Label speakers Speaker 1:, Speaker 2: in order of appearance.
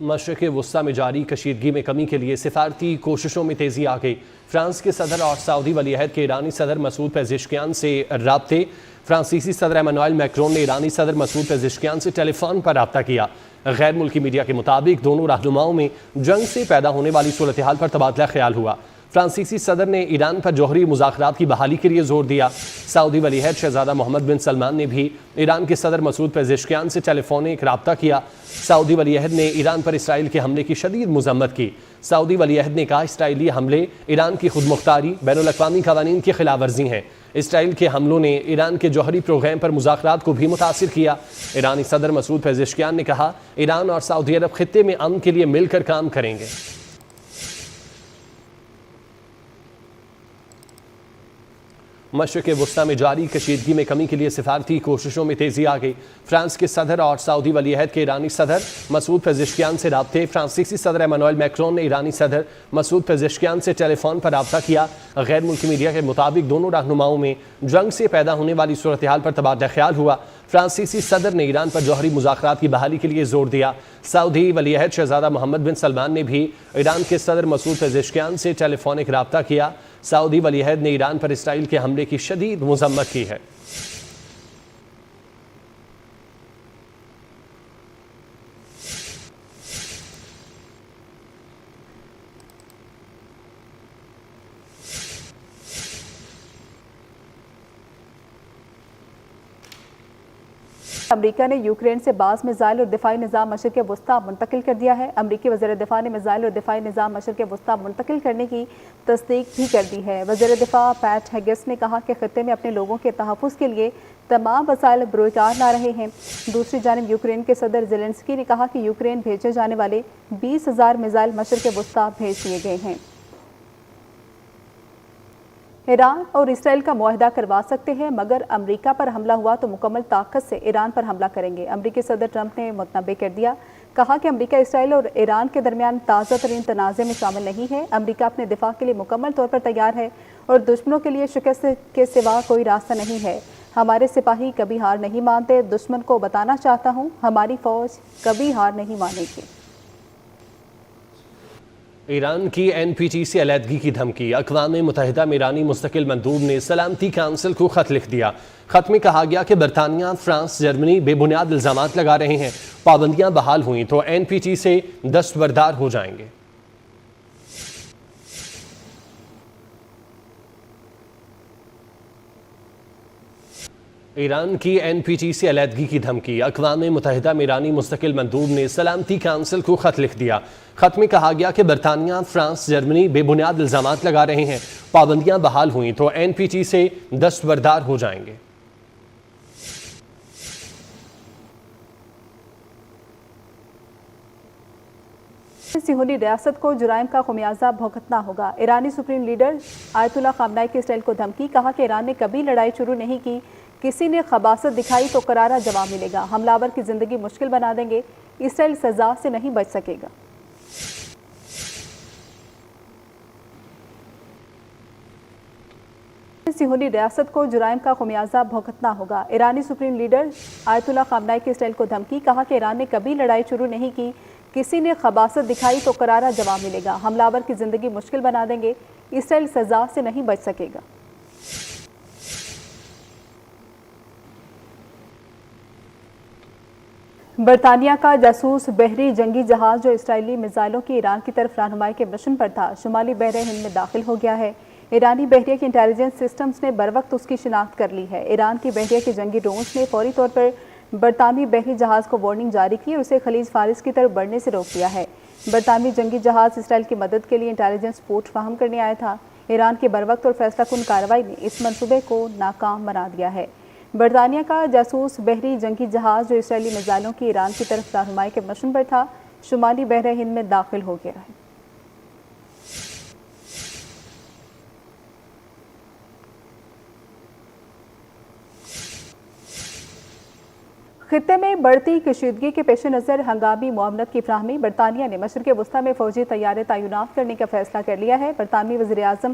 Speaker 1: مشرق وسطی میں جاری کشیدگی میں کمی کے لیے سفارتی کوششوں میں تیزی آ گئی۔ فرانس کے صدر اور سعودی ولی عہد کے ایرانی صدر مسعود پزشکیان سے رابطے۔ فرانسیسی صدر ایمانوئل میکرون نے ایرانی صدر مسعود پزشکیان سے ٹیلی فون پر رابطہ کیا۔ غیر ملکی میڈیا کے مطابق دونوں رہنماؤں میں جنگ سے پیدا ہونے والی صورتحال پر تبادلہ خیال ہوا۔ فرانسیسی صدر نے ایران پر جوہری مذاکرات کی بحالی کے لیے زور دیا۔ سعودی ولی عہد شہزادہ محمد بن سلمان نے بھی ایران کے صدر مسعود پزشکیان سے ٹیلی فونک رابطہ کیا۔ سعودی ولی عہد نے ایران پر اسرائیل کے حملے کی شدید مذمت کی۔ سعودی ولی عہد نے کہا اسرائیلی حملے ایران کی خود مختاری بین الاقوامی قوانین کی خلاف ورزی ہیں۔ اسرائیل کے حملوں نے ایران کے جوہری پروگرام پر مذاکرات کو بھی متاثر کیا۔ ایرانی صدر مسعود پزشکیان نے کہا ایران اور سعودی عرب خطے میں امن کے لیے مل کر کام کریں گے۔ مشرق وسطی میں جاری کشیدگی میں کمی کے لیے سفارتی کوششوں میں تیزی آ گئی۔ فرانس کے صدر اور سعودی ولی عہد کے ایرانی صدر مسعود پزشکیان سے رابطے۔ فرانسیسی صدر ایمانوئل میکرون نے ایرانی صدر مسعود پزشکیان سے ٹیلی فون پر رابطہ کیا۔ غیر ملکی میڈیا کے مطابق دونوں رہنماؤں میں جنگ سے پیدا ہونے والی صورتحال پر تبادلہ خیال ہوا۔ فرانسیسی صدر نے ایران پر جوہری مذاکرات کی بحالی کے لیے زور دیا۔ سعودی ولی عہد شہزادہ محمد بن سلمان نے بھی ایران کے صدر مسعود پزشکیان سے ٹیلی فونک رابطہ کیا۔ سعودی ولی عہد نے ایران پر اسرائیل کے حملے کی شدید مذمت کی ہے۔
Speaker 2: امریکہ نے یوکرین سے بعض میزائل اور دفاعی نظام مشرق وسطی منتقل کر دیا ہے۔ امریکی وزیر دفاع نے میزائل اور دفاعی نظام مشرق وسطی منتقل کرنے کی تصدیق بھی کر دی ہے۔ وزیر دفاع پیٹ ہیگس نے کہا کہ خطے میں اپنے لوگوں کے تحفظ کے لیے تمام وسائل بروکار لا رہے ہیں۔ دوسری جانب یوکرین کے صدر زیلنسکی نے کہا کہ یوکرین بھیجے جانے والے 20,000 میزائل مشرق وسطی بھیج دیے گئے ہیں۔ ایران اور اسرائیل کا معاہدہ کروا سکتے ہیں مگر امریکہ پر حملہ ہوا تو مکمل طاقت سے ایران پر حملہ کریں گے۔ امریکی صدر ٹرمپ نے متنبع کر دیا، کہا کہ امریکہ اسرائیل اور ایران کے درمیان تازہ ترین تنازع میں شامل نہیں ہے۔ امریکہ اپنے دفاع کے لیے مکمل طور پر تیار ہے اور دشمنوں کے لیے شکست کے سوا کوئی راستہ نہیں ہے۔ ہمارے سپاہی کبھی ہار نہیں مانتے۔ دشمن کو بتانا چاہتا ہوں ہماری فوج کبھی ہار نہیں مانے گی۔
Speaker 1: ایران کی این پی ٹی سے علیحدگی کی دھمکی۔ اقوام متحدہ میں ایرانی مستقل مندوب نے سلامتی کونسل کو خط لکھ دیا۔ خط میں کہا گیا کہ برطانیہ، فرانس، جرمنی بے بنیاد الزامات لگا رہے ہیں۔ پابندیاں بحال ہوئیں تو این پی ٹی سے دستبردار ہو جائیں گے۔ ایران کی این پی ٹی سے علیحدگی کی دھمکی۔ اقوام متحدہ میں ایرانی مستقل مندوب نے سلامتی کونسل کو خط لکھ دیا۔ خط میں کہا گیا کہ برطانیہ، فرانس، جرمنی بے بنیاد الزامات لگا رہے ہیں۔ پابندیاں بحال ہوئیں تو این پی ٹی سے دستبردار ہو جائیں گے۔
Speaker 2: صہیونی ریاست کو جرائم کا خمیازہ بھگتنا ہوگا۔ ایرانی سپریم لیڈر آیت اللہ خامنہ ای کی اسرائیل کو دھمکی، کہا کہ ایران نے کبھی لڑائی شروع نہیں کی، کسی نے خباثت دکھائی تو کرارا جواب ملے گا، حملہ آور کی زندگی مشکل بنا دیں گے، اسرائیل سزا سے نہیں بچ سکے گا۔ صہیونی ریاست کو جرائم کا خمیازہ بھگتنا ہوگا۔ ایرانی سپریم لیڈر آیت اللہ خامنہ ای کی اسرائیل کو دھمکی، کہا کہ ایران نے کبھی لڑائی شروع نہیں کی، کسی نے خباثت دکھائی تو کرارا جواب ملے گا، حملہ آور کی زندگی مشکل بنا دیں گے، اسرائیل سزا سے نہیں بچ سکے گا۔ برطانیہ کا جاسوس بحری جنگی جہاز جو اسرائیلی میزائلوں کی ایران کی طرف رہنمائی کے مشن پر تھا، شمالی بحر ہند میں داخل ہو گیا ہے۔ ایرانی بحریہ کی انٹیلیجنس سسٹمز نے بروقت اس کی شناخت کر لی ہے۔ ایران کی بحریہ کے جنگی ڈرونز نے فوری طور پر برطانوی بحری جہاز کو وارننگ جاری کی اور اسے خلیج فارس کی طرف بڑھنے سے روک دیا ہے۔ برطانوی جنگی جہاز اسرائیل کی مدد کے لیے انٹیلیجنس سپورٹ فراہم کرنے آیا تھا۔ ایران کی بروقت اور فیصلہ کن کارروائی نے اس منصوبے کو ناکام بنا دیا ہے۔ برطانیہ کا جاسوس بحری جنگی جہاز جو اسرائیلی میزائلوں کی ایران کی طرف رہنمائی کے مشن پر تھا، شمالی بحر ہند میں داخل ہو گیا ہے۔ خطے میں بڑھتی کشیدگی کے پیش نظر ہنگامی معاونت کی فراہمی۔ برطانیہ نے مشرق وسطی میں فوجی طیارے تعینات کرنے کا فیصلہ کر لیا ہے۔ برطانوی وزیر اعظم